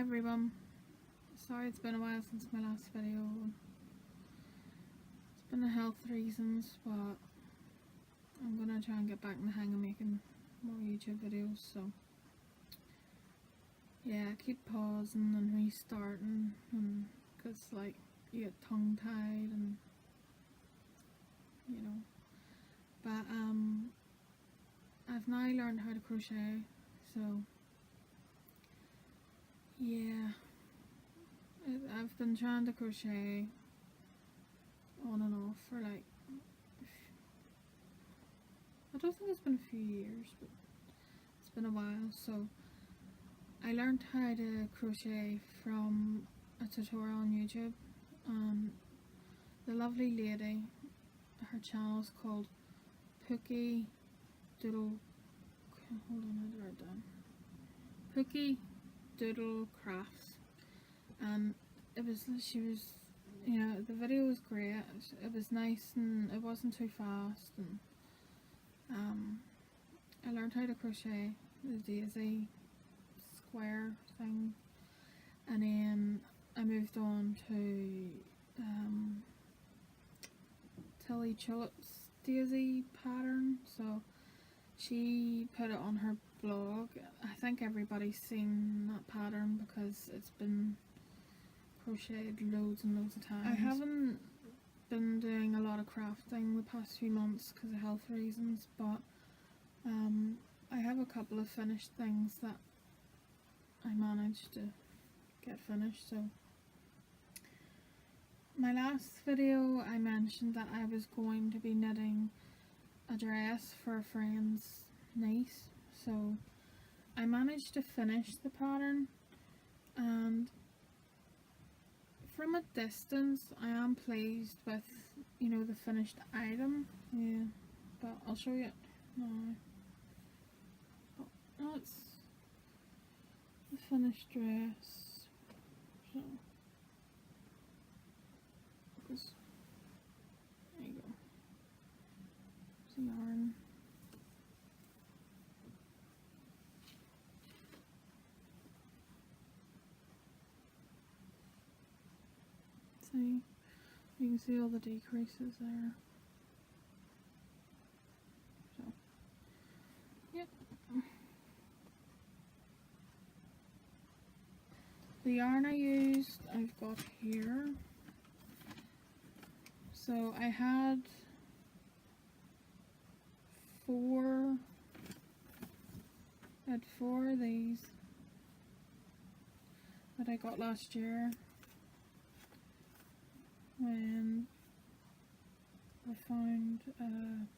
everyone. Sorry it's been a while since my last video. It's been the health reasons, but I'm gonna try and get back in the hang of making more YouTube videos, so yeah, I keep pausing and restarting, and because like you get tongue tied and you know, but I've now learned how to crochet, so yeah, I've been trying to crochet on and off for like, I don't think it's been a few years, but it's been a while. So I learned how to crochet from a tutorial on YouTube, and the lovely lady, her channel is called Pookie Doodle, hold on, I wrote it down, Pookie Doodle Crafts, and she was, you know, the video was great, it was nice and it wasn't too fast, and I learned how to crochet the daisy square thing, and then I moved on to Tillie Tulip's daisy pattern. So she put it on her blog. I think everybody's seen that pattern because it's been crocheted loads and loads of times. I haven't been doing a lot of crafting the past few months because of health reasons, but I have a couple of finished things that I managed to get finished. So my last video I mentioned that I was going to be knitting a dress for a friend's niece, so I managed to finish the pattern, and from a distance I am pleased with, you know, the finished item. Yeah, but I'll show you it now. Oh, it's the finished dress. So there you go. It's the yarn. See, you can see all the decreases there. So, yep. The yarn I used, I've got here. So I had four of these that I got last year when I found a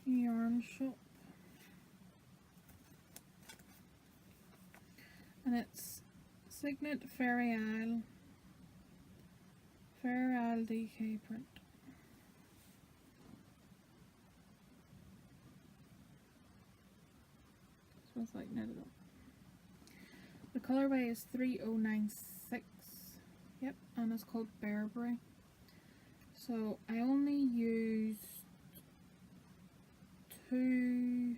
yarn shop, and it's Signet Fairy Isle DK print. So it's like knitted up. The colorway is 3096. Yep, and it's called Bearberry. So I only used two.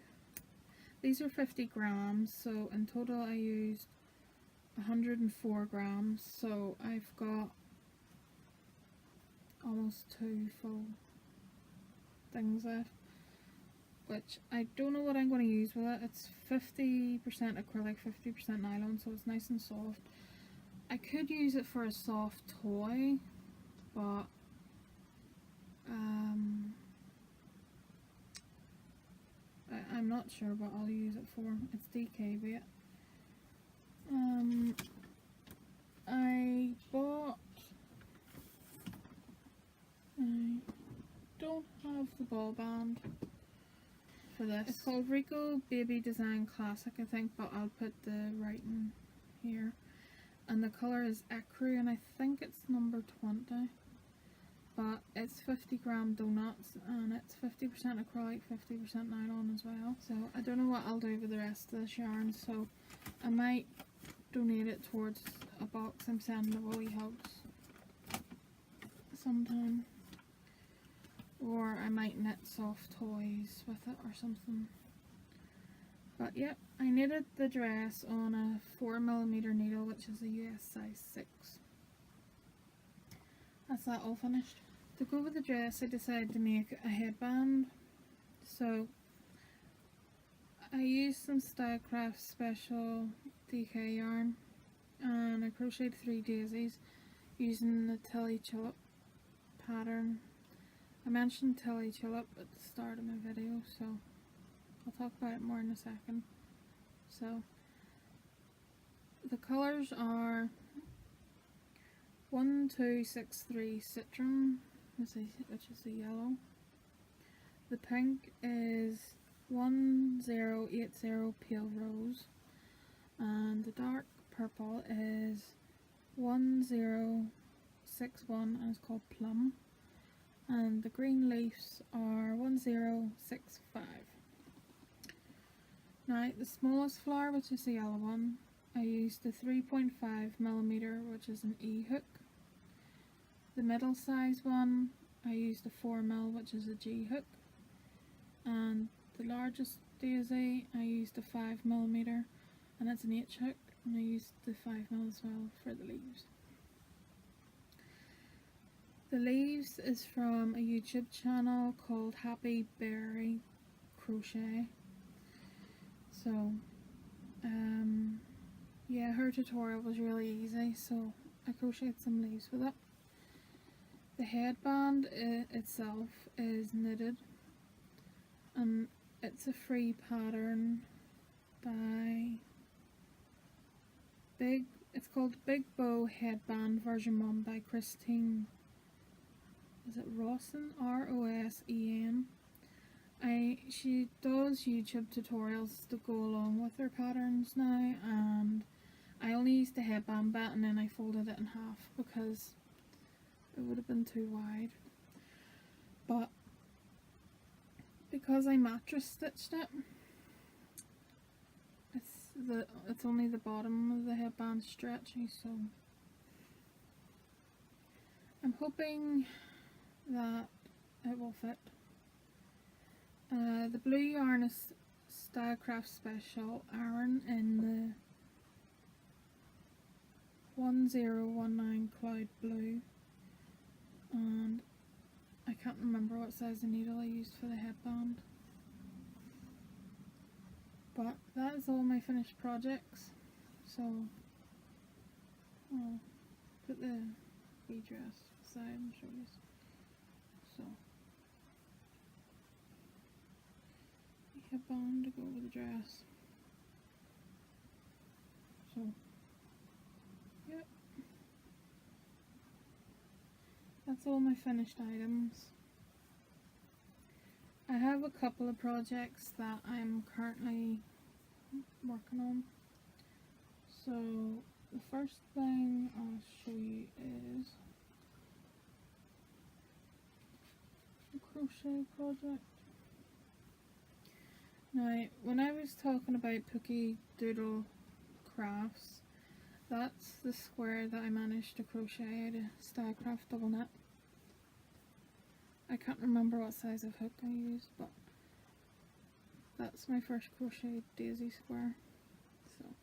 These are 50 grams, so in total I used 104 grams. So I've got almost two full things left, which I don't know what I'm going to use with it. It's 50% acrylic, 50% nylon, so it's nice and soft. I could use it for a soft toy, but I'm not sure what I'll use it for. It's DK bait. I don't have the ball band for this. It's called Rico Baby Design Classic, I think, but I'll put the writing here. And the colour is Ecru, and I think it's number 20. But it's 50 gram donuts, and it's 50% acrylic, 50% nylon as well. So I don't know what I'll do with the rest of this yarn, so I might donate it towards a box I'm sending to Woolly Hugs sometime. Or I might knit soft toys with it or something. But yep, I knitted the dress on a 4mm needle, which is a US size 6. That's that all finished. To go with the dress, I decided to make a headband. So I used some Stylecraft Special DK yarn, and I crocheted 3 daisies using the Tillie Tulip pattern. I mentioned Tillie Tulip at the start of my video, so I'll talk about it more in a second. So the colours are 1263 Citron, which is the yellow. The pink is 1080 Pale Rose, and the dark purple is 1061 and it's called Plum, and the green leaves are 1065. Now the smallest flower, which is the yellow one, I used the 3.5mm, which is an E hook. The middle size one, I used a 4mm, which is a G hook. And the largest daisy, I used a 5mm, and it's an H hook, and I used the 5mm as well for the leaves. The leaves is from a YouTube channel called Happy Berry Crochet. So, yeah, her tutorial was really easy, so I crocheted some leaves with it. The headband itself is knitted, and it's a free pattern by it's called Big Bow Headband version 1 by Christine, is it Rosen? R-O-S-E-N. She does YouTube tutorials to go along with her patterns now, and I only used the headband bit and then I folded it in half because it would have been too wide. But because I mattress stitched it, it's only the bottom of the headband stretchy, so I'm hoping that it will fit. The blue yarn is Stylecraft Special Iron in the 1019 Cloud Blue, and I can't remember what size of needle I used for the headband. But that is all my finished projects, so I'll put the bee dress aside and show you. So headband to go with the dress. So yep, that's all my finished items. I have a couple of projects that I'm currently working on. So the first thing I'll show you is a crochet project. Now, when I was talking about Pookie Doodle Crafts, that's the square that I managed to crochet out of Stylecraft double knit. I can't remember what size of hook I used, but that's my first crochet daisy square, so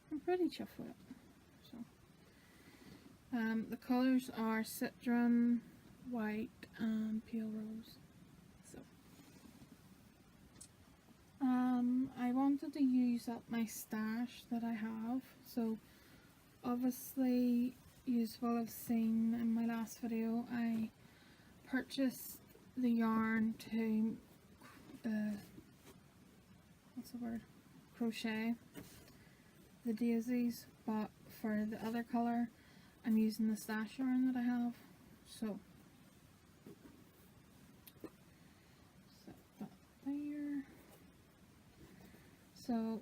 I'm pretty chuffed with it. So, the colours are Citron, White and Pale Rose. So, I wanted to use up my stash that I have, so obviously you will have seen in my last video I purchased the yarn to crochet the daisies, but for the other colour I'm using the stash yarn that I have. So set that there. So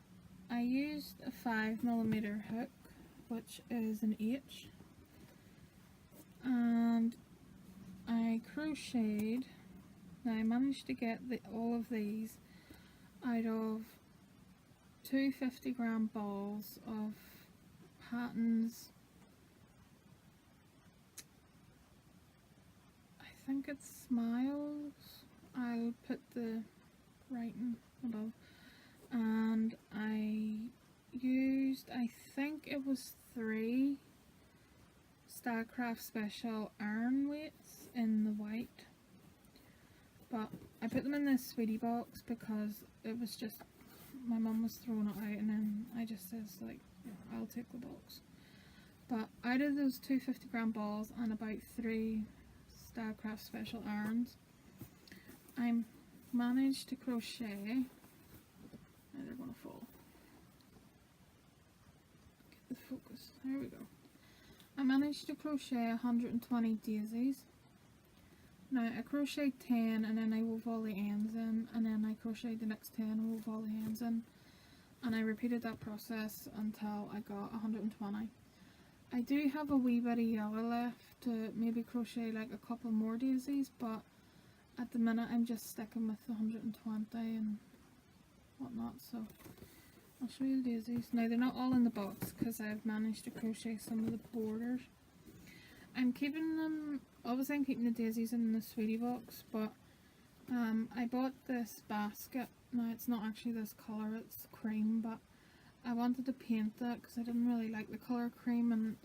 I used a 5mm hook, which is an H, and I crocheted. Now I managed to get all of these out of 250-gram balls of Patton's, I think it's Smiles, I'll put the writing above, and I used, I think it was 3 Starcraft Special iron weights in the white, but I put them in this sweetie box because it was just, my mum was throwing it out, and then I just says like, I'll take the box. But out of those 2 50-gram balls and about 3 Starcraft Special irons, I managed to crochet, now they're going to fall, get the focus, there we go. I managed to crochet 120 daisies. Now I crocheted 10 and then I wove all the ends in, and then I crocheted the next 10 and wove all the ends in, and I repeated that process until I got 120. I do have a wee bit of yellow left to maybe crochet like a couple more daisies, but at the minute I'm just sticking with the 120 and whatnot, so I'll show you the daisies. Now they're not all in the box because I've managed to crochet some of the borders. I'm keeping them, obviously I'm keeping the daisies in the sweetie box, but I bought this basket. Now it's not actually this colour, it's cream, but I wanted to paint it because I didn't really like the colour cream, and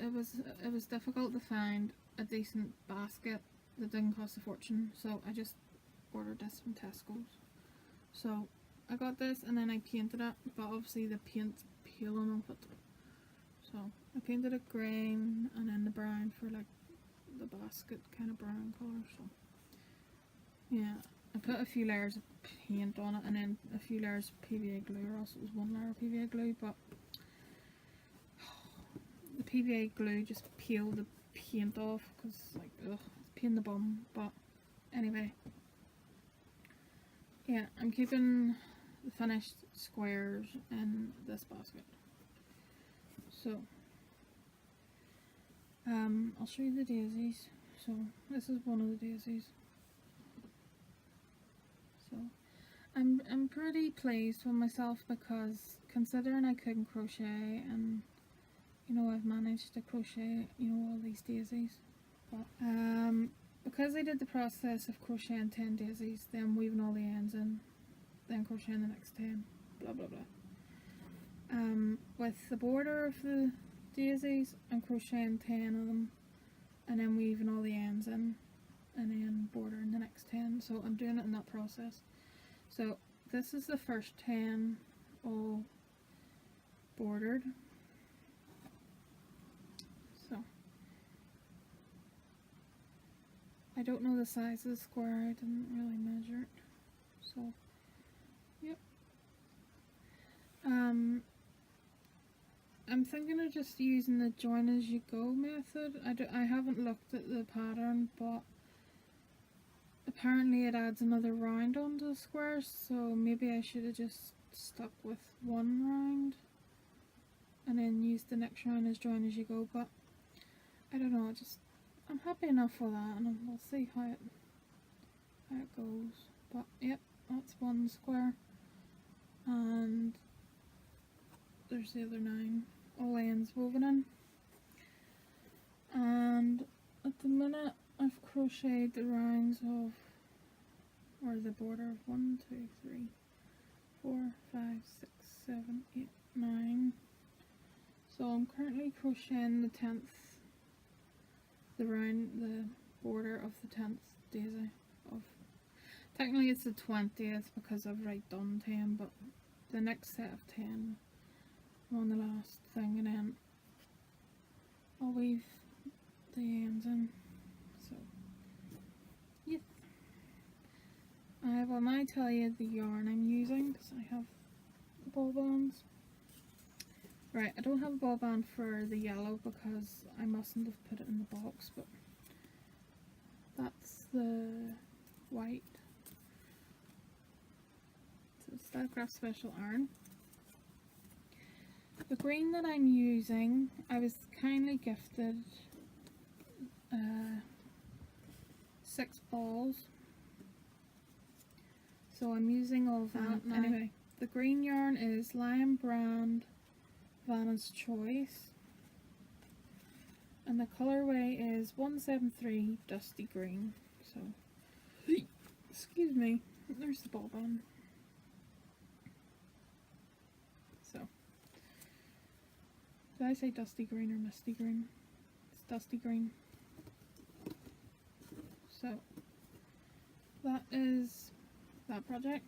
it was difficult to find a decent basket that didn't cost a fortune, so I just ordered this from Tesco's. So I got this and then I painted it, but obviously the paint's peeling off it. So I painted it green and then the brown for like the basket kind of brown colour. So yeah, I put a few layers of paint on it and then a few layers of PVA glue, or else it was 1 layer of PVA glue, but the PVA glue just peeled the paint off because like, ugh, it's a pain in the bum. But anyway, yeah, I'm keeping the finished squares in this basket. So I'll show you the daisies. So this is one of the daisies. So I'm pretty pleased with myself because considering I couldn't crochet, and you know, I've managed to crochet, you know, all these daisies. But because I did the process of crocheting 10 daisies, then weaving all the ends in, then crocheting the next 10, blah blah blah. With the border of the daisies, I'm crocheting 10 of them and then weaving all the ends in and then bordering the next 10. So I'm doing it in that process. So this is the first 10 all bordered. So I don't know the size of the square, I didn't really measure it. So yep. I'm thinking of just using the join as you go method. I haven't looked at the pattern, but apparently it adds another round onto the squares, so maybe I should have just stuck with 1 round and then used the next round as join as you go. But I don't know, I'm happy enough with that, and we'll see how it goes. But yep, that's 1 square, and there's the other 9, all ends woven in. And at the minute I've crocheted the rounds of, or the border of 1, 2, 3, 4, 5, 6, 7, 8, 9. So I'm currently crocheting the 10th, the border of the 10th daisy. Technically it's the 20th because I've done 10, but the next set of 10 on the last thing, and then I'll weave the ends in. So yep, I will now tell you the yarn I'm using because I have the ball bands. Right, I don't have a ball band for the yellow because I mustn't have put it in the box, but that's the white. So it's Starcraft Special Iron. The green that I'm using, I was kindly gifted 6 balls, so I'm using all of that. Anyway, the green yarn is Lion Brand Vanna's Choice, and the colorway is 173 Dusty Green. So, excuse me, there's the ball band. So, did I say dusty green or misty green? It's dusty green. So, that is that project.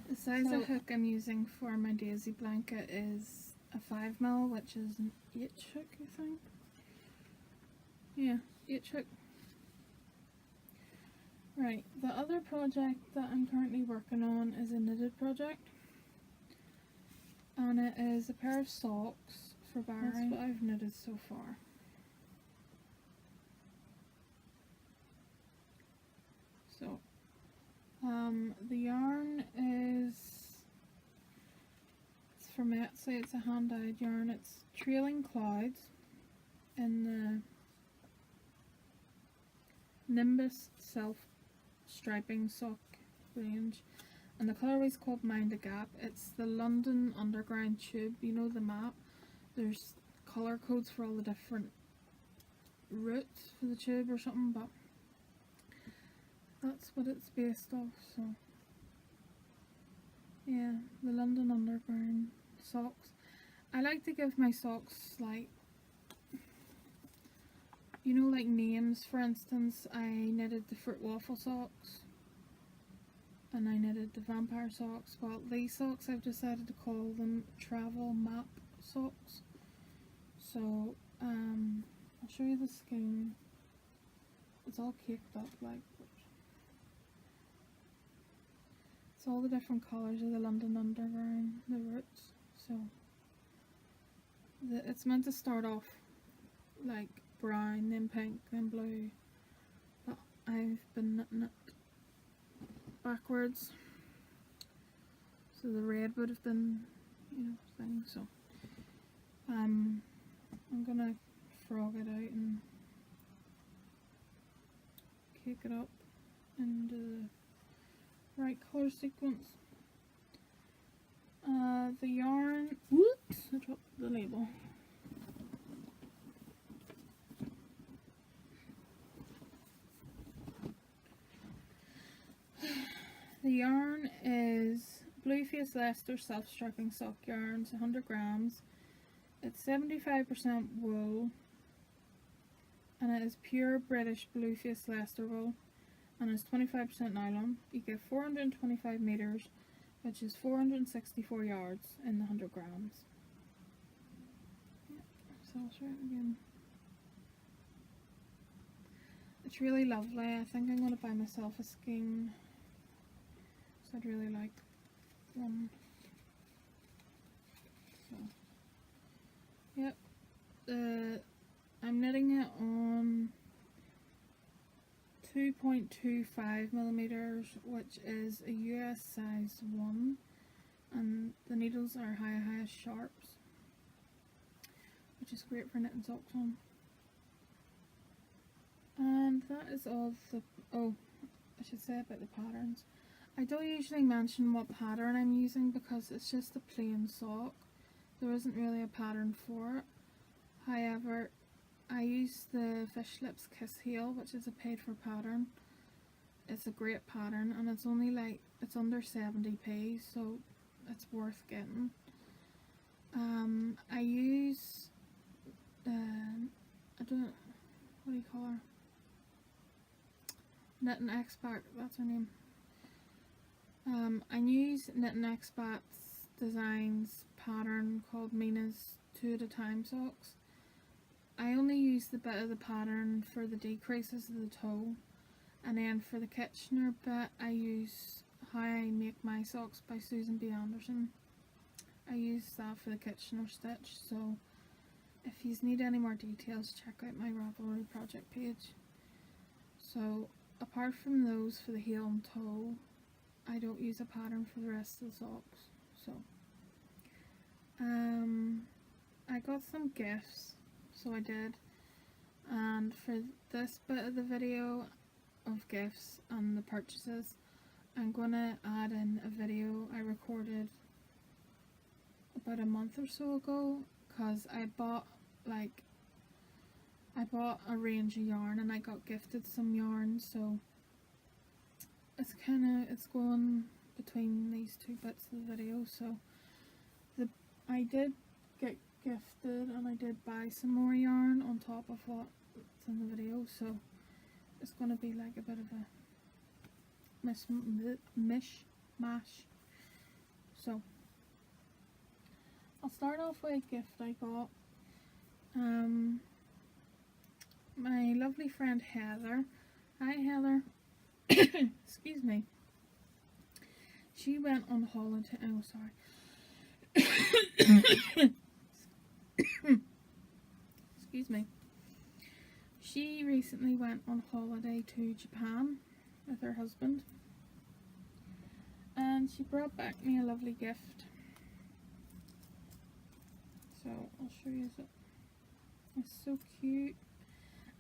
The size of hook I'm using for my daisy blanket is a 5mm, which is an H hook, I think. Yeah, H hook. Right, the other project that I'm currently working on is a knitted project. And it is a pair of socks for Barry. That's what I've knitted so far. So, the yarn is, it's from Etsy, it's a hand-dyed yarn. It's Trailing Clouds in the Nimbus self-striping sock range. And the colourway is called Mind the Gap. It's the London Underground tube, you know the map. There's colour codes for all the different routes for the tube or something, but that's what it's based off, so yeah, the London Underground socks. I like to give my socks, like, you know, like names. For instance, I knitted the Fruit Waffle socks and I knitted the Vampire socks. Well, these socks I've decided to call them Travel Map socks. So I'll show you the skein. It's all caked up, like, it's all the different colours of the London Underground, the roots. So it's meant to start off like brown, then pink, then blue, but I've been knitting it backwards, so the red would have been, you know, thing. So I'm gonna frog it out and cake it up into the right colour sequence. The yarn, whoops, I dropped the label. The yarn is Blueface Leicester self-striping sock yarns, 100 grams. It's 75% wool, and it is pure British Blueface Leicester wool, and it's 25% nylon. You get 425 meters, which is 464 yards in the 100 grams. Yeah, so I'll show it again. It's really lovely. I think I'm going to buy myself a skein. So I'd really like one. So, yep. I'm knitting it on 2.25 millimeters, which is a US size 1, and the needles are high sharps, which is great for knitting socks on. And that is all the, oh, I should say about the patterns. I don't usually mention what pattern I'm using because it's just a plain sock. There isn't really a pattern for it. However, I use the Fish Lips Kiss Heel, which is a paid for pattern. It's a great pattern, and it's only like, it's under 70p, so it's worth getting. I use, I don't, what do you call her? Knitting Expert, that's her name. I use Knitting Expert's designs pattern called Mina's 2 at a time socks. I only use the bit of the pattern for the decreases of the toe, and then for the Kitchener bit I use How I Make My Socks by Susan B. Anderson. I use that for the Kitchener stitch, so if you need any more details, check out my Ravelry project page. So apart from those for the heel and toe, I don't use a pattern for the rest of the socks. So I got some gifts, so I did, and for this bit of the video of gifts and the purchases, I'm gonna add in a video I recorded about a month or so ago, because I bought a range of yarn and I got gifted some yarn, so it's going between these two bits of the video. So I did get gifted and I did buy some more yarn on top of what's in the video, so it's going to be like a bit of a mishmash. So I'll start off with a gift I got. My lovely friend Heather. Hi Heather. Excuse me. She went on holiday. Oh, sorry. Excuse me. She recently went on holiday to Japan with her husband, and she brought back me a lovely gift. So I'll show you it. It's so cute.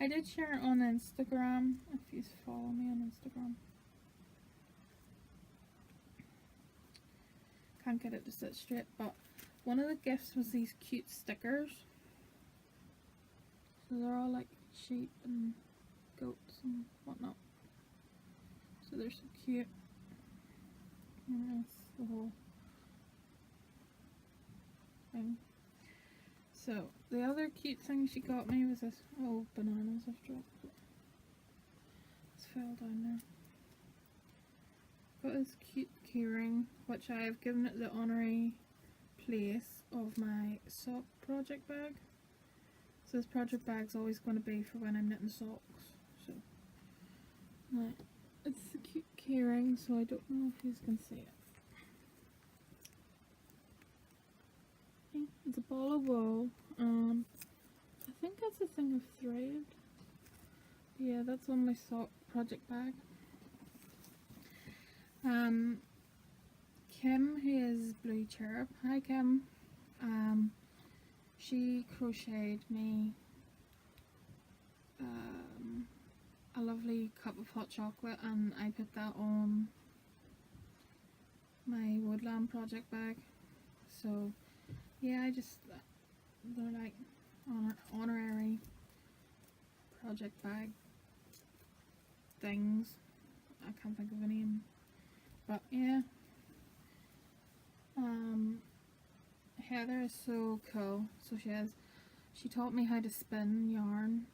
I did share it on Instagram if you follow me on Instagram. Can't get it to sit straight, but one of the gifts was these cute stickers. So they're all like sheep and goats and whatnot. So they're so cute. And that's the whole thing. So the other cute thing she got me was this. Oh, bananas I've dropped. It's fell down there. Got this cute keyring, which I have given it the honorary place of my sock project bag. So this project bag's always going to be for when I'm knitting socks. So right, it's a cute keyring, so I don't know if you can see it. It's a ball of wool. I think that's a thing of thread. Yeah, that's on my sock project bag. Kim, who is Blue Cherub. Hi Kim. She crocheted me a lovely cup of hot chocolate, and I put that on my woodland project bag. So yeah, they're like honorary project bag things. I can't think of a name, but yeah. Heather is so cool. So she taught me how to spin yarn,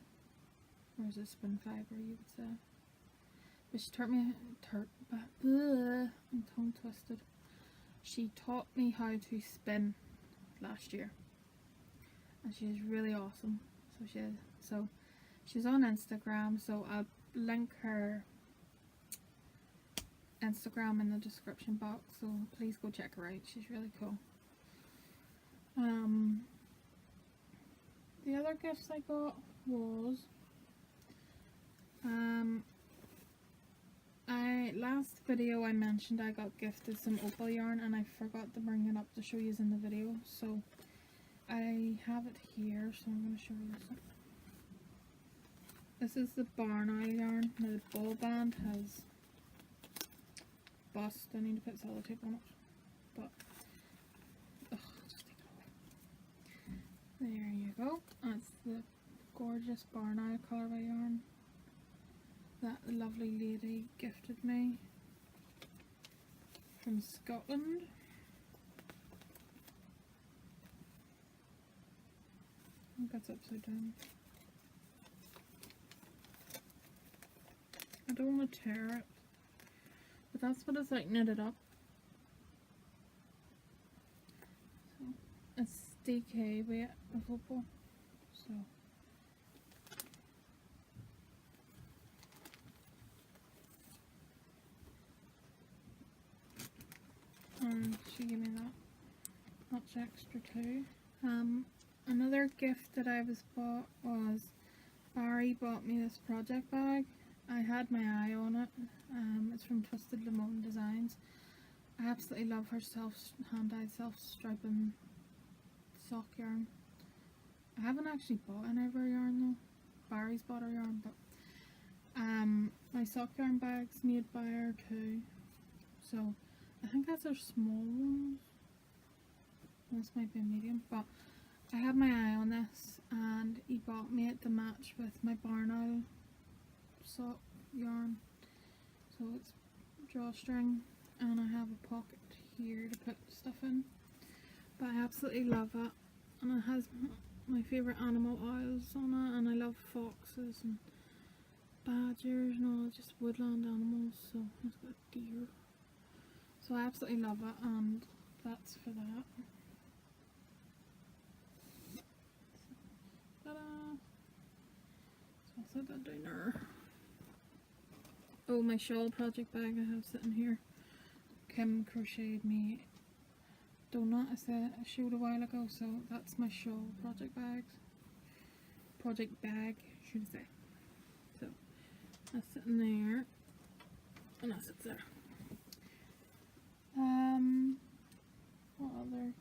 or is it spin fiber you would say, but she taught me I'm tongue twisted. She taught me how to spin last year, and she's really awesome. So she's on Instagram, so I'll link her Instagram in the description box, so please go check her out. She's really cool. The other gifts I got was last video I mentioned I got gifted some opal yarn, and I forgot to bring it up to show you in the video, so I have it here, so I'm going to show you this. This is the Barn Owl yarn. Now the ball band has bust. I need to put sellotape on it, but just take it off. There you go. That's the gorgeous Barn Owl colourway yarn that the lovely lady gifted me from Scotland. I think that's upside down. I don't want to tear it, but that's what it's like knitted up. So it's DK weight of opal. So she gave me that. That's extra too. Another gift that I was bought was Barry bought me this project bag. I had my eye on it. It's from Twisted Lemon Designs. I absolutely love her hand-dyed self-striping sock yarn. I haven't actually bought any of her yarn though. Barry's bought her yarn, but my sock yarn bag's made by her too. So I think that's her small ones. This might be a medium, but I had my eye on this, and he bought me it to match with my Barn Owl sock yarn. So it's drawstring, and I have a pocket here to put stuff in. But but I absolutely love it, and it has my favourite animal oils on it, and I love foxes and badgers and all, just woodland animals. So it's got a deer, so I absolutely love it, and that's for that. Ta-da! So I'll set that down there. Oh, my shawl project bag I have sitting here. Kim crocheted me donut I showed a while ago, so that's my shawl project bag, should I say. So that's sitting there, and that sits there. What other?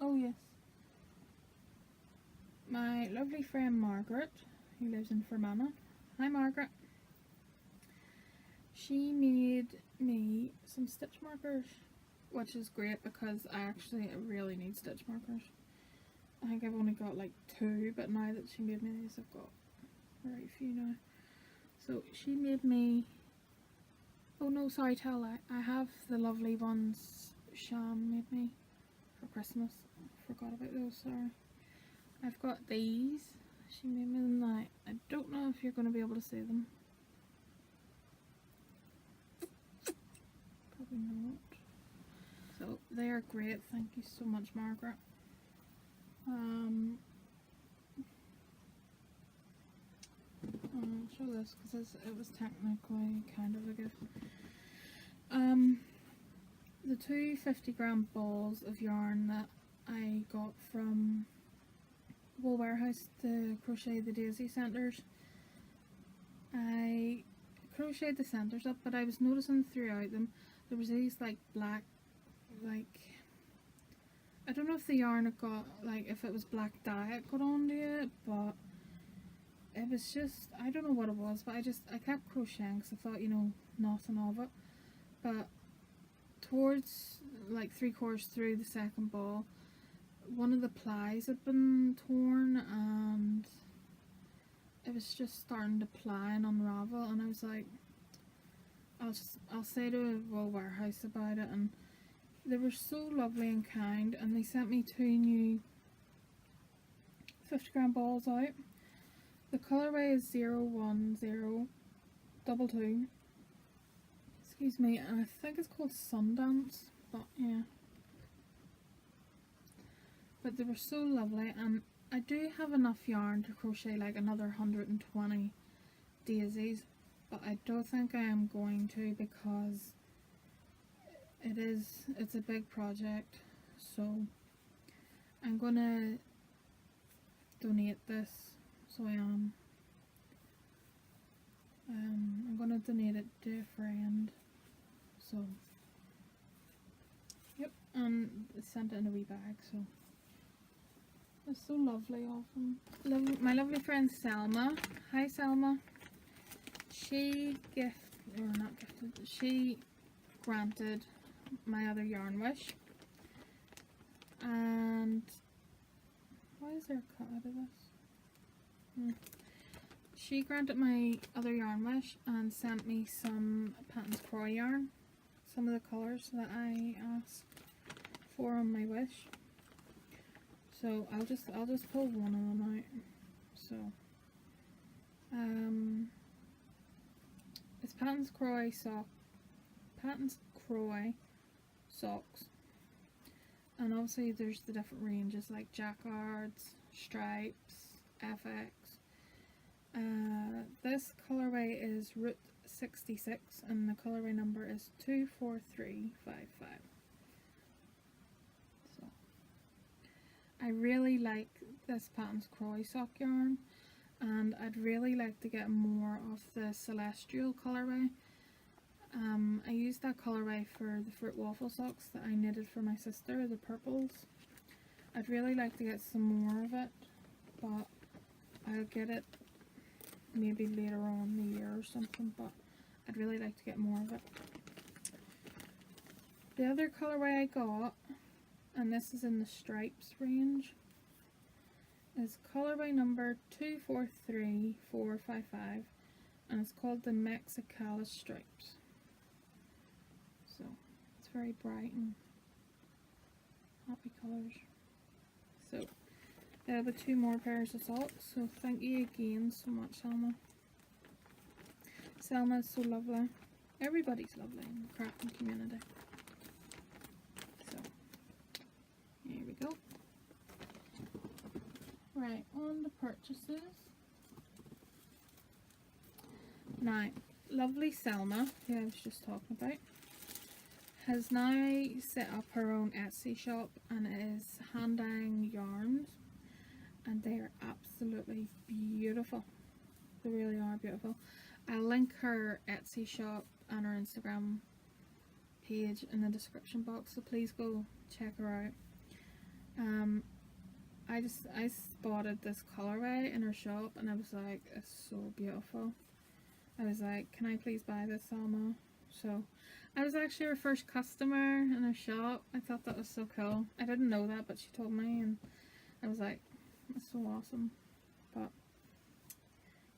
Oh yes, my lovely friend Margaret, who lives in Fermanagh. Hi Margaret. She made me some stitch markers, which is great because I really need stitch markers. I think I've only got like 2, but now that she made me these, I've got very few now. So she made me, oh no, sorry, tell a lie, I have the lovely ones Sham made me for Christmas. I forgot about those, sorry. I've got these, she made me them now. I don't know if you're going to be able to see them. Probably not. So they are great, thank you so much Margaret. I'll show this because it was technically kind of a gift. The 2 50-gram balls of yarn that I got from Wool Warehouse to crochet the daisy centres. I crocheted the centres up, but I was noticing throughout them there was these like black, like, I don't know if the yarn had got, like, if it was black dye it got onto it, but it was just, I don't know what it was, but I kept crocheting because I thought, you know, nothing of it. But towards like 3/4 through the second ball, one of the plies had been torn and it was just starting to ply and unravel, and I was like, I'll say to Wool Warehouse about it, and they were so lovely and kind, and they sent me 2 new 50-gram balls out. The colourway is 01022. Excuse me, and I think it's called Sundance, but yeah. But they were so lovely, and I do have enough yarn to crochet like another 120 daisies, but I don't think I am going to because it's a big project. So I'm gonna donate this, so I am. I'm gonna donate it to a friend. So yep, and sent it in a wee bag. So it's so lovely of them. My lovely friend Selma. Hi Selma. She she granted my other yarn wish. And why is there a cut out of this? She granted my other yarn wish and sent me some Patton's Croy yarn. Some of the colours that I asked for on my wish. So I'll just pull one of them out. So it's Patton's Croy socks, and obviously there's the different ranges like jacquards, stripes, FX. This colorway is Route 66 and the colorway number is 24355. So I really like this Patton's Croy sock yarn, and I'd really like to get more of the Celestial colorway. I used that colorway for the fruit waffle socks that I knitted for my sister, the purples. I'd really like to get some more of it, but I'll get it maybe later on in the year or something, but I'd really like to get more of it. The other colorway I got, and this is in the stripes range, is colorway number 243455, and it's called the Mexicalis stripes. So it's very bright and happy colors. So with 2 more pairs of socks. So thank you again so much, Selma. Selma is so lovely. Everybody's lovely in the crafting community. So here we go. Right, on the purchases. Now, lovely Selma, who I was just talking about, has now set up her own Etsy shop, and it is hand dyeing yarns, and they are absolutely beautiful. They really are beautiful. I'll link her Etsy shop and her Instagram page in the description box, so please go check her out. I spotted this colorway in her shop and I was like, it's so beautiful. I was like, can I please buy this, Selma? So I was actually her first customer in her shop. I thought that was so cool. I didn't know that, but she told me, and I was like, that's so awesome. But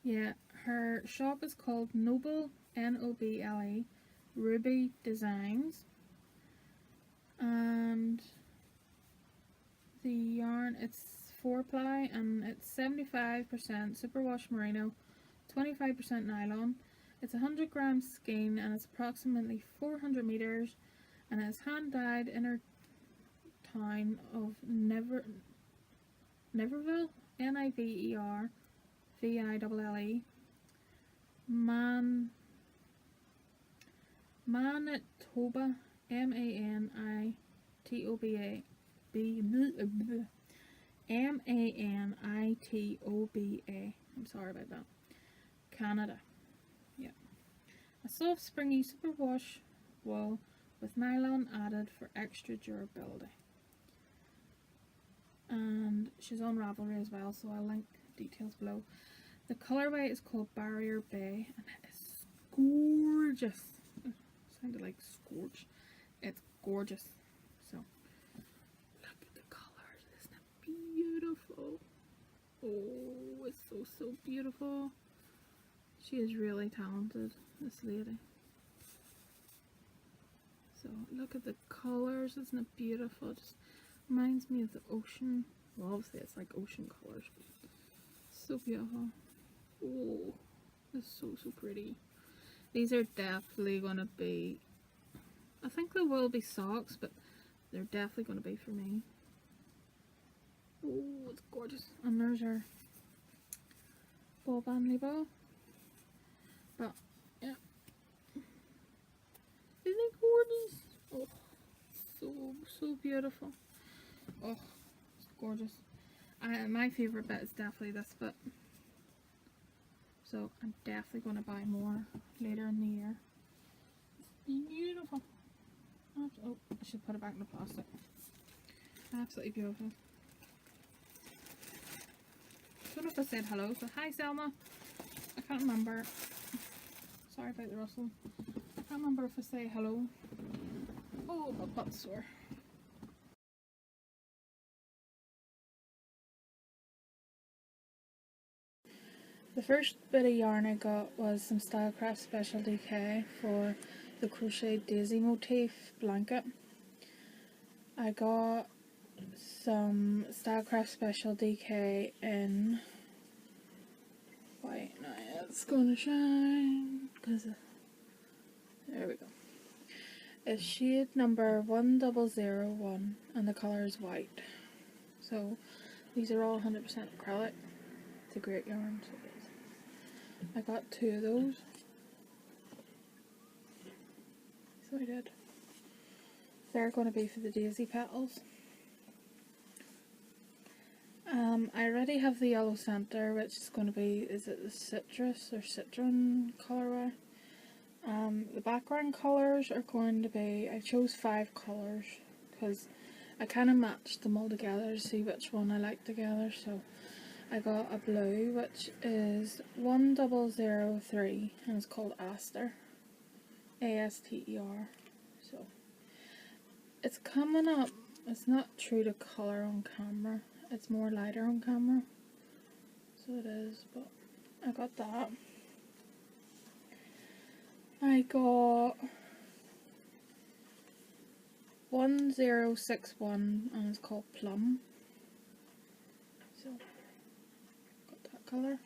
yeah, her shop is called Noble, N-O-B-L-E, Ruby Designs. And the yarn, it's 4-ply, and it's 75% superwash merino, 25% nylon. It's 100 grams skein, and it's approximately 400 meters, and it's hand dyed in her town of Niverville, Niverville, Manitoba, Manitoba. I'm sorry about that. Canada. Yeah. A soft, springy superwash wool with nylon added for extra durability. And she's on Ravelry as well, so I'll link details below. The colorway is called Barrier Bay, and it is gorgeous. It sounded like scorch. It's gorgeous. So look at the colors. Isn't it beautiful? Oh, it's so beautiful. She is really talented, this lady. So look at the colors. Isn't it beautiful? It just reminds me of the ocean. Well, obviously it's like ocean colors, but so beautiful. Oh, it's so pretty. These are definitely going to be, I think there will be socks, but they're definitely going to be for me. Oh, it's gorgeous. And there's our ball band bow. But yeah, isn't it gorgeous? Oh, so beautiful. Oh, it's gorgeous. My favorite bit is definitely this bit. So I'm definitely going to buy more later in the year. It's beautiful. Oh, I should put it back in the plastic. Absolutely beautiful. I don't know if I said hello. So hi, Selma. I can't remember. Sorry about the rustle. I can't remember if I say hello. Oh, my butt's sore. The first bit of yarn I got was some Stylecraft Special DK for the Crochet Daisy motif blanket. I got some Stylecraft Special DK in white. Now it's gonna shine because there we go. It's shade number 1001 and the colour is white. So these are all 100% acrylic. It's a great yarn. So it is. I got 2 of those. So I did. They're going to be for the daisy petals. I already have the yellow centre, which is going to be, is it the citrus or citron colourway? The background colours are going to be, I chose 5 colours because I kind of matched them all together to see which one I like together. So I got a blue, which is 1003, and it's called Aster, A-S-T-E-R. So it's coming up, it's not true to colour on camera, it's more lighter on camera, so it is, but I got that. I got 1061 and it's called Plum. So, got that colour.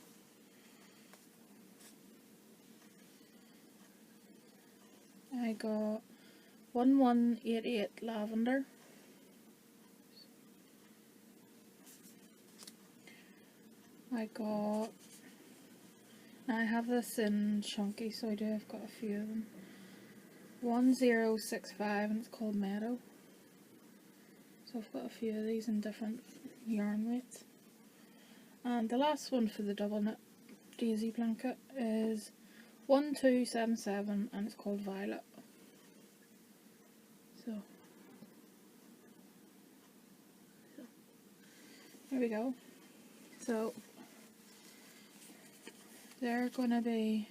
I got 1188 lavender. I have this in chunky, so I've got a few of them. 1065, and it's called Meadow. So I've got a few of these in different yarn weights. And the last one for the double knit daisy blanket is 1277, and it's called Violet. So there we go. So they're going to be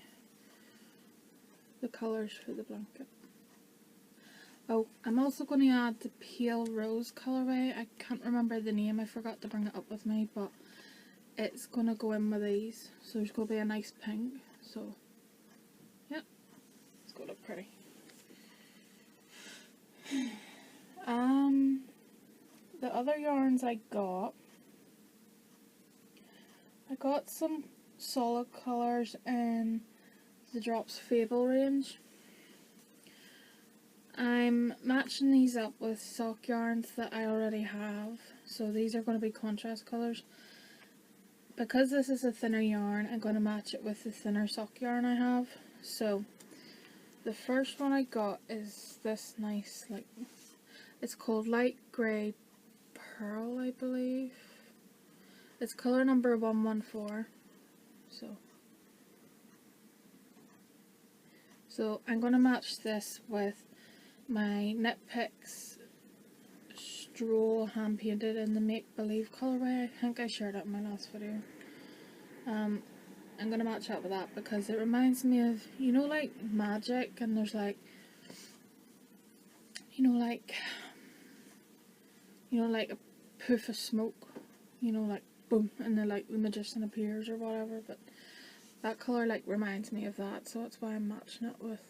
the colours for the blanket. Oh, I'm also going to add the pale rose colourway. I can't remember the name, I forgot to bring it up with me, but it's going to go in with these. So there's going to be a nice pink. So, yeah, it's going to look pretty. The other yarns I got some solid colours in the Drops Fable range. I'm matching these up with sock yarns that I already have, so these are going to be contrast colours. Because this is a thinner yarn, I'm going to match it with the thinner sock yarn I have. So the first one I got is this nice, like, it's called Light Grey Pearl, I believe. It's colour number 114. So I'm going to match this with my Knit Picks Stroll hand painted in the Make Believe colourway. I think I shared it in my last video. I'm going to match that with that because it reminds me of, you know, like magic, and there's like, like a poof of smoke, like boom, and then like the magician appears or whatever, but that colour like reminds me of that, so that's why I'm matching it with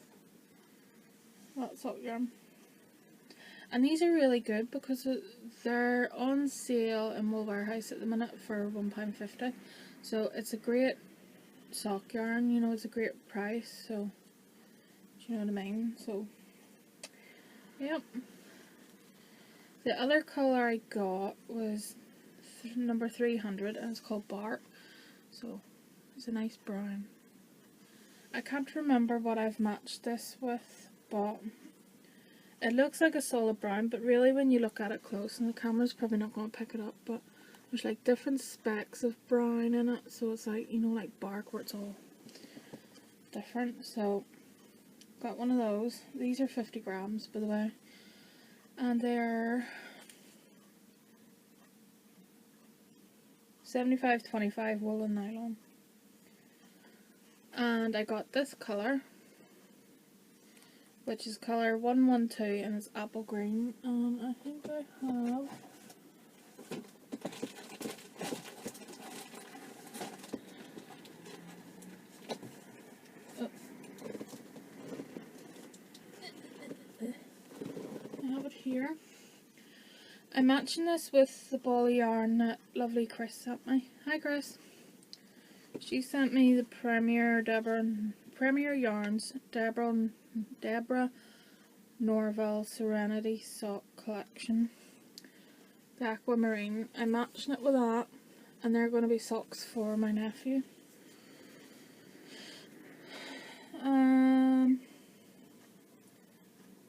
that sock yarn. And these are really good because they're on sale in Wool Warehouse at the minute for £1.50, so it's a great sock yarn, it's a great price, so do you know what I mean? So yep. The other colour I got was number 300, and it's called Bark. So it's a nice brown. I can't remember what I've matched this with, but it looks like a solid brown, but really when you look at it close, and the camera's probably not going to pick it up, but there's like different specks of brown in it, so it's like, like bark where it's all different. So got one of those. These are 50 grams, by the way, and they're 75/25 wool and nylon. And I got this colour, which is colour 112, and it's apple green, and I think I have it here. I'm matching this with the ball of yarn that lovely Chris sent me. Hi Chris. She sent me the Premier Yarns Deborah Norville Serenity Sock Collection. The aquamarine. I'm matching it with that, and they're going to be socks for my nephew.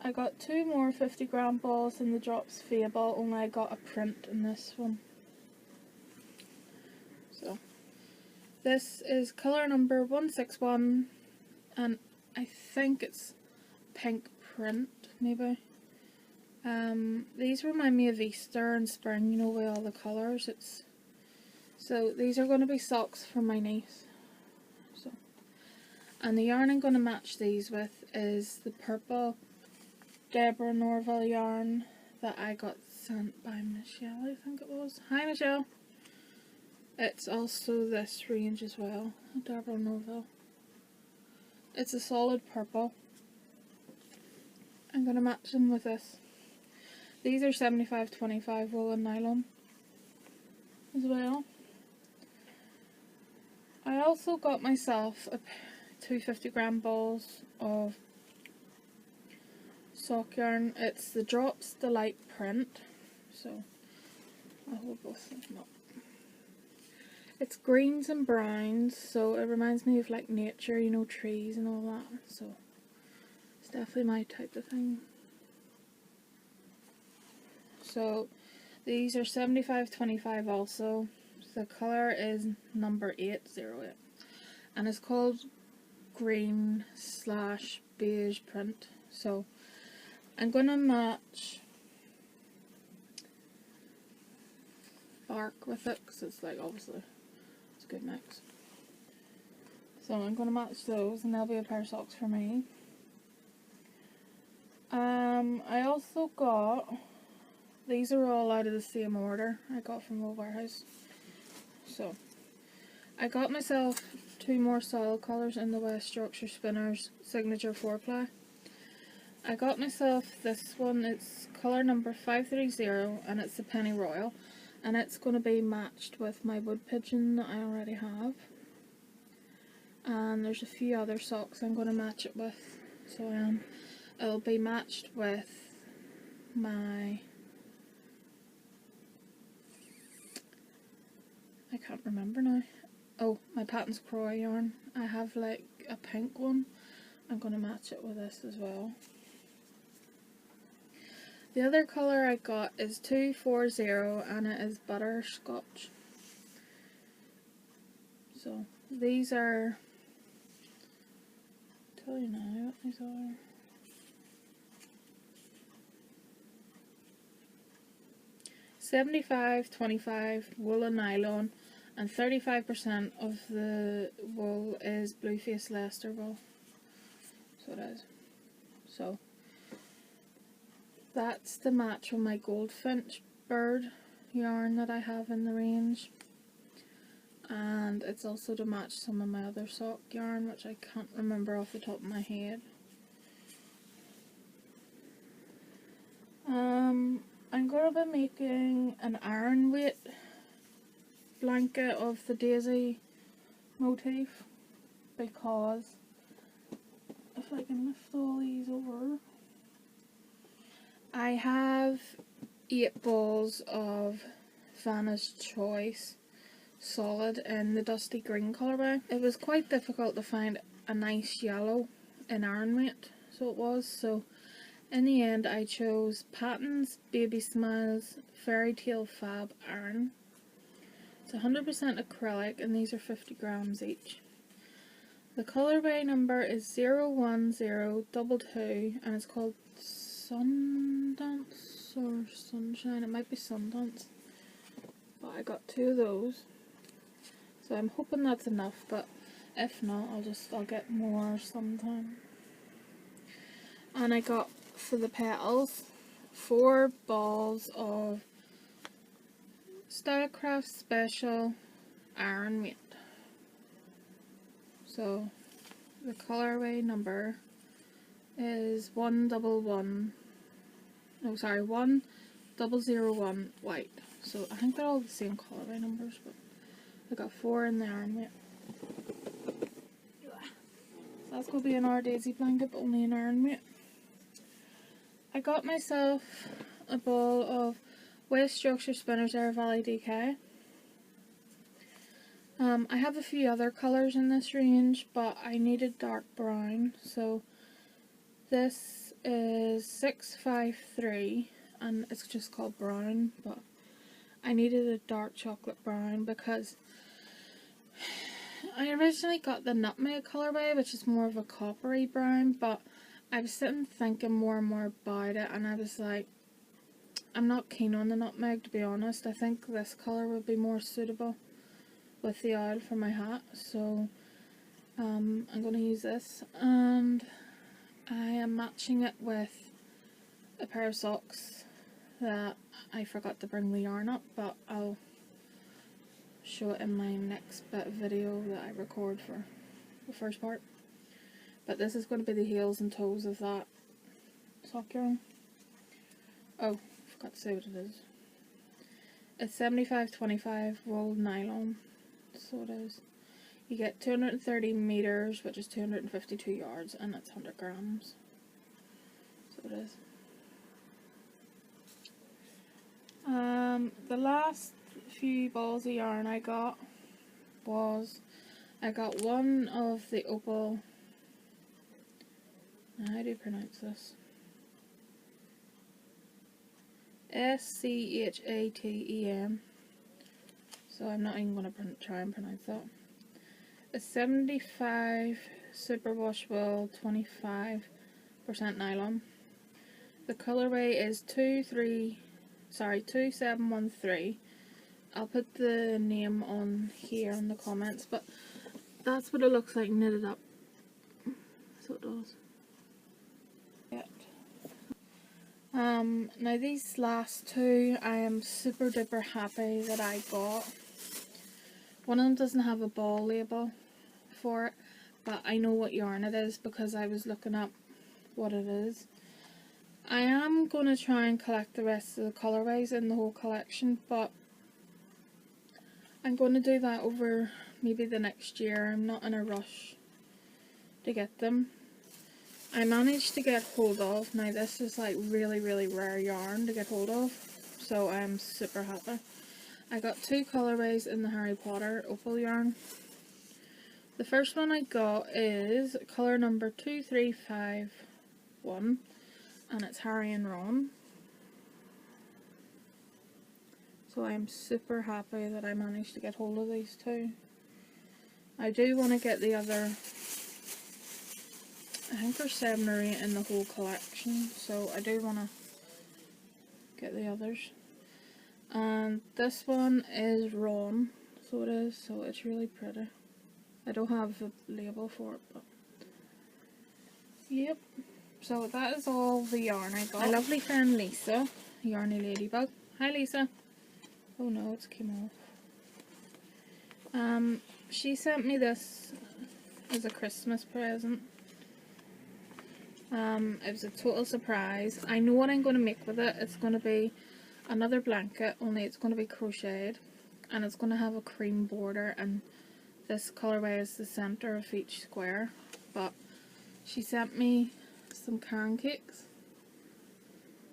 I got 2 more 50 gram balls in the Drops Fable, only I got a print in this one. So this is colour number 161, and I think it's pink print, maybe. These remind me of Easter and spring, with all the colours. So these are going to be socks for my niece. So, and the yarn I'm going to match these with is the purple Deborah Norville yarn that I got sent by Michelle, I think it was. Hi Michelle! It's also this range as well, Deborah Norville. It's a solid purple. I'm going to match them with this. These are 75/25 wool and nylon as well. I also got myself two 50-gram balls of sock yarn. It's the Drops Delight print, so I'll hold both of them up. It's greens and browns, so it reminds me of like nature, you know, trees and all that, so it's definitely my type of thing. So these are 75-25 also. The colour is number 808 and it's called green / beige print. So I'm going to match bark with it because it's like obviously it's a good mix. So I'm going to match those and they'll be a pair of socks for me. I also got, these are all out of the same order I got from the warehouse. So I got myself 2 more solid colours in the West Yorkshire Spinners Signature 4-ply. I got myself this one, it's colour number 530 and it's a Penny Royal, and it's going to be matched with my wood pigeon that I already have. And there's a few other socks I'm going to match it with, so it'll be matched with my, I can't remember now. Oh, my Patton's Crow yarn. I have like a pink one. I'm going to match it with this as well. The other colour I got is 240 and it is Butterscotch. So these are, I'll tell you now what these are. $75-25 wool and nylon, and 35% of the wool is Blueface Leicester wool. So it is. So that's the match with my Goldfinch bird yarn that I have in the range, and it's also to match some of my other sock yarn which I can't remember off the top of my head. I'm going to be making an iron weight blanket of the daisy motif because if I can lift all these over, I have 8 balls of Vanna's Choice solid in the dusty green colourway. It was quite difficult to find a nice yellow in iron weight, so it was, so in the end I chose Patton's Baby Smiles Fairy Tale Fab Iron. It's 100% acrylic and these are 50 grams each. The colourway number is 01022 and it's called Sundance or Sunshine. It might be Sundance, but I got 2 of those, so I'm hoping that's enough, but if not I'll get more sometime. And I got for the petals 4 balls of Stylecraft Special Iron Weight. So the colourway number is 1001 white. So I think they're all the same colourway numbers, but I got 4 in the iron weight. So that's going to be an our daisy blanket, but only in iron weight. I got myself a ball of West Yorkshire Spinners Air Valley DK. I have a few other colours in this range, but I needed dark brown, so this is 653 and it's just called brown, but I needed a dark chocolate brown because I originally got the nutmeg colourway, which is more of a coppery brown, but I was sitting thinking more and more about it and I was like, I'm not keen on the nutmeg, to be honest. I think this colour would be more suitable with the owl for my hat, so I'm going to use this, and I am matching it with a pair of socks that I forgot to bring the yarn up, but I'll show it in my next bit of video that I record for the first part. But this is going to be the heels and toes of that sock yarn. Oh, I forgot to say what it is. It's 75-25 wool nylon, so it is. You get 230 meters, which is 252 yards, and it's 100 grams. So it is. The last few balls of yarn I got was, I got one of the opal, how do you pronounce this? Schattem. So I'm not even going to try and pronounce that. A 75 superwash wool, 25% nylon. The colorway is 2713. I'll put the name on here in the comments, but that's what it looks like knitted up. So it does. Yeah. Now these last two I am super duper happy that I got. One of them doesn't have a ball label for it, but I know what yarn it is because I was looking up what it is. I am going to try and collect the rest of the colourways in the whole collection, but I'm going to do that over maybe the next year. I'm not in a rush to get them. I managed to get hold of, now this is like really rare yarn to get hold of, so I'm super happy. I got two colourways in the Harry Potter opal yarn. The first one I got is colour number 2351, and it's Harry and Ron. So I'm super happy that I managed to get hold of these two. I do want to get the other, I think there's 7 or 8 in the whole collection, so I do want to get the others. And this one is Ron, so it is, so it's really pretty. I don't have a label for it, but yep. So that is all the yarn I got. My lovely friend Lisa, Yarny Ladybug. Hi Lisa. Oh no, it's came off. She sent me this as a Christmas present. It was a total surprise. I know what I'm going to make with it. It's going to be another blanket, only it's going to be crocheted, and it's going to have a cream border, and this colourway is the centre of each square. But she sent me some cairn cakes,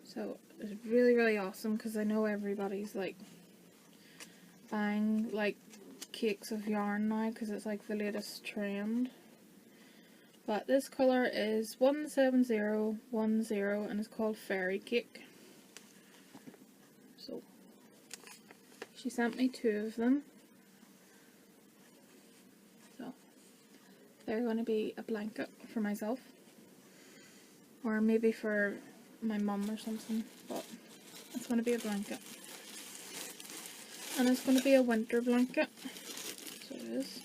so it's really awesome because I know everybody's like buying like cakes of yarn now because it's like the latest trend. But this colour is 17010 and it's called Fairy Cake. So she sent me 2 of them. So they're going to be a blanket for myself, or maybe for my mum or something, but it's going to be a blanket. And it's going to be a winter blanket. So it is.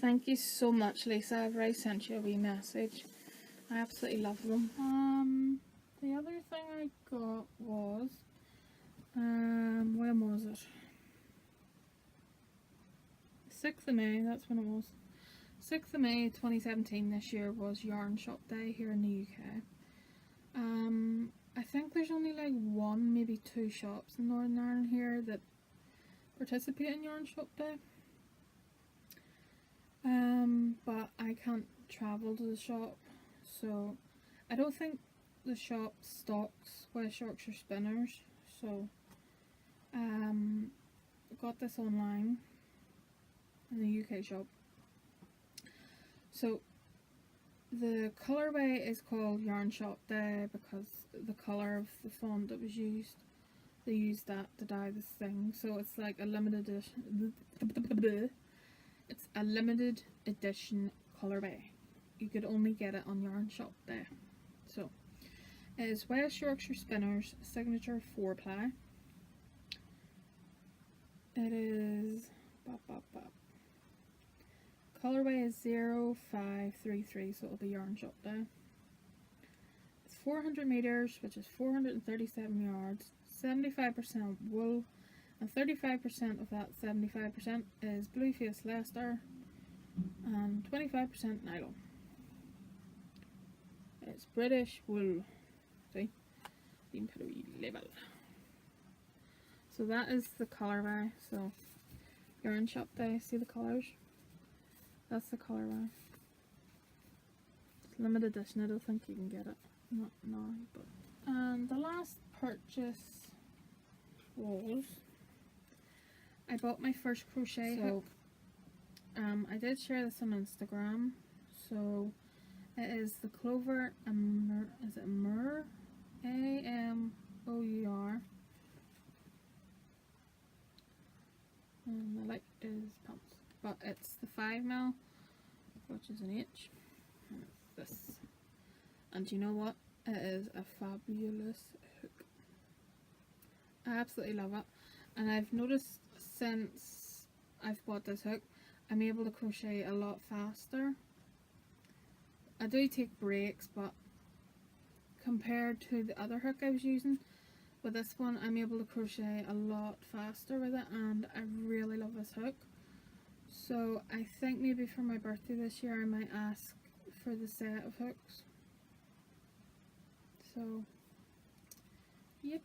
Thank you so much, Lisa. I've already sent you a wee message. I absolutely love them. The other thing I got was, when was it? 6th of May, that's when it was. 6th of May 2017 this year was Yarn Shop Day here in the UK. I think there's only like 1, maybe 2 shops in Northern Ireland here that participate in Yarn Shop Day. But I can't travel to the shop, so I don't think the shop stocks West Yorkshire spinners, so I got this online in the UK shop. So the colourway is called Yarn Shop Day because the colour of the font that was used, they used that to dye this thing, so it's like a limited edition. It's a limited edition colourway. You could only get it on Yarn Shop Day. So it is West Yorkshire Spinners signature 4-ply. It is colourway is 0533, so it'll be Yarn Shop Day. It's 400 meters, which is 437 yards, 75% wool, and 35% of that 75% is Blueface Leicester, and 25% nylon. It's British wool. See? You can put a wee label. So that is the colorway. So yarn shop day, see the colours? That's the colorway. It's limited edition, I don't think you can get it. Not now, but. And the last purchase was, I bought my first crochet hook. I did share this on Instagram. So it is the Clover Amour, is it Amour? A-M-O-U-R. And the light is pumps. But it's the 5mm, which is an H. And it's this. And you know what? It is a fabulous hook. I absolutely love it. And I've noticed since I've bought this hook, I'm able to crochet a lot faster. I do take breaks, but compared to the other hook I was using, with this one I'm able to crochet a lot faster with it, and I really love this hook. So I think maybe for my birthday this year I might ask for the set of hooks. So yep,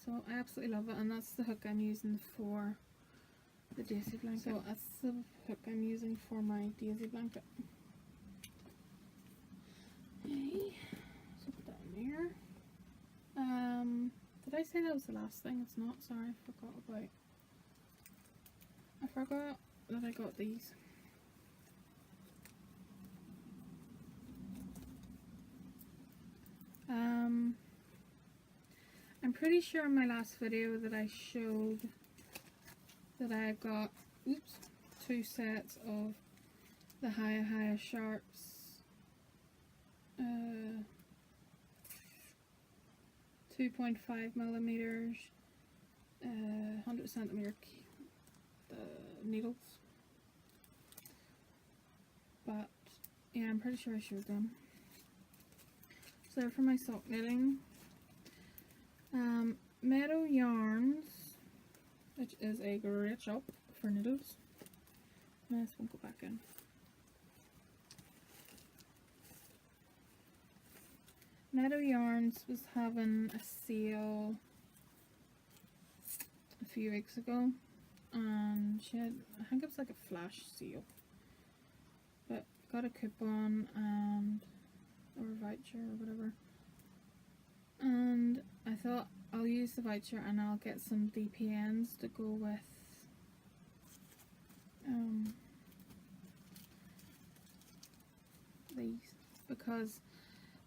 so I absolutely love it, and that's the hook I'm using for the daisy blanket. So that's the hook I'm using for my daisy blanket. Okay, so put that in there. Did I say that was the last thing? It's not, sorry, I forgot that I got these. I'm pretty sure in my last video that I showed that I got, oops, 2 sets of the Higher Sharps 2.5mm 100cm needles, but yeah, I'm pretty sure I showed them. So for my sock knitting, Meadow Yarns, which is a great shop for needles. This won't go back in. Meadow Yarns was having a sale a few weeks ago, and she had, I think it was like a flash sale, but got a coupon and or a voucher or whatever, and I thought I'll use the voucher and I'll get some DPNs to go with these, because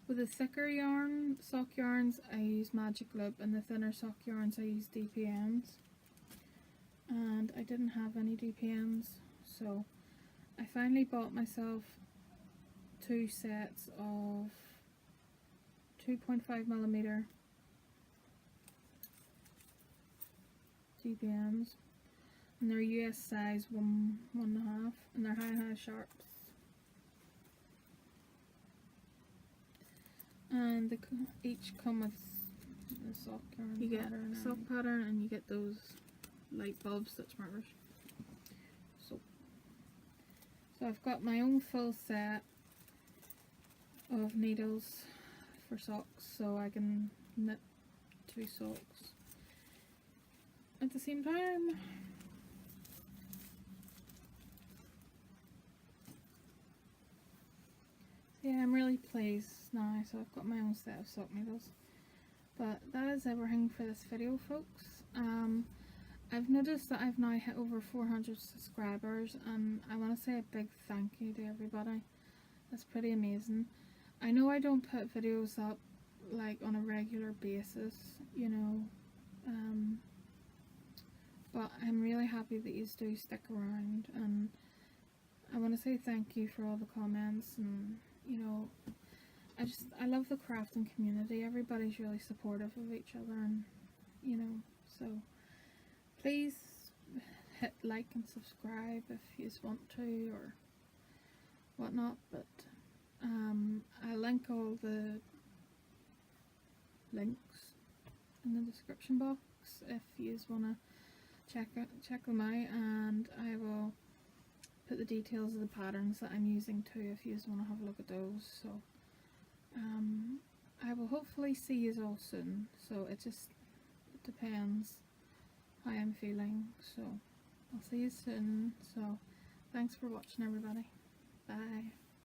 with the thicker yarn, sock yarns, I use Magic Loop, and the thinner sock yarns I use DPNs, and I didn't have any DPNs, so I finally bought myself 2 sets of 2.5mm DPNs, and they're US size 1.5, and they're high sharps. And they each come with the sock yarn. You get a sock pattern, and you get those light bulb stitch markers. So I've got my own full set of needles for socks, so I can knit 2 socks at the same time. Yeah, I'm really pleased now, so I've got my own set of sock needles. But that is everything for this video, folks. I've noticed that I've now hit over 400 subscribers, and I want to say a big thank you to everybody. That's pretty amazing. I know I don't put videos up like on a regular basis, you know, but I'm really happy that you do stick around, and I want to say thank you for all the comments, and you know, I love the crafting community. Everybody's really supportive of each other, and you know, so please hit like and subscribe if you want to or whatnot. But I link all the links in the description box if you want to check them out, and I will put the details of the patterns that I'm using too if you want to have a look at those. So I will hopefully see you all soon, so it depends how I'm feeling. So I'll see you soon. So thanks for watching, everybody. Bye.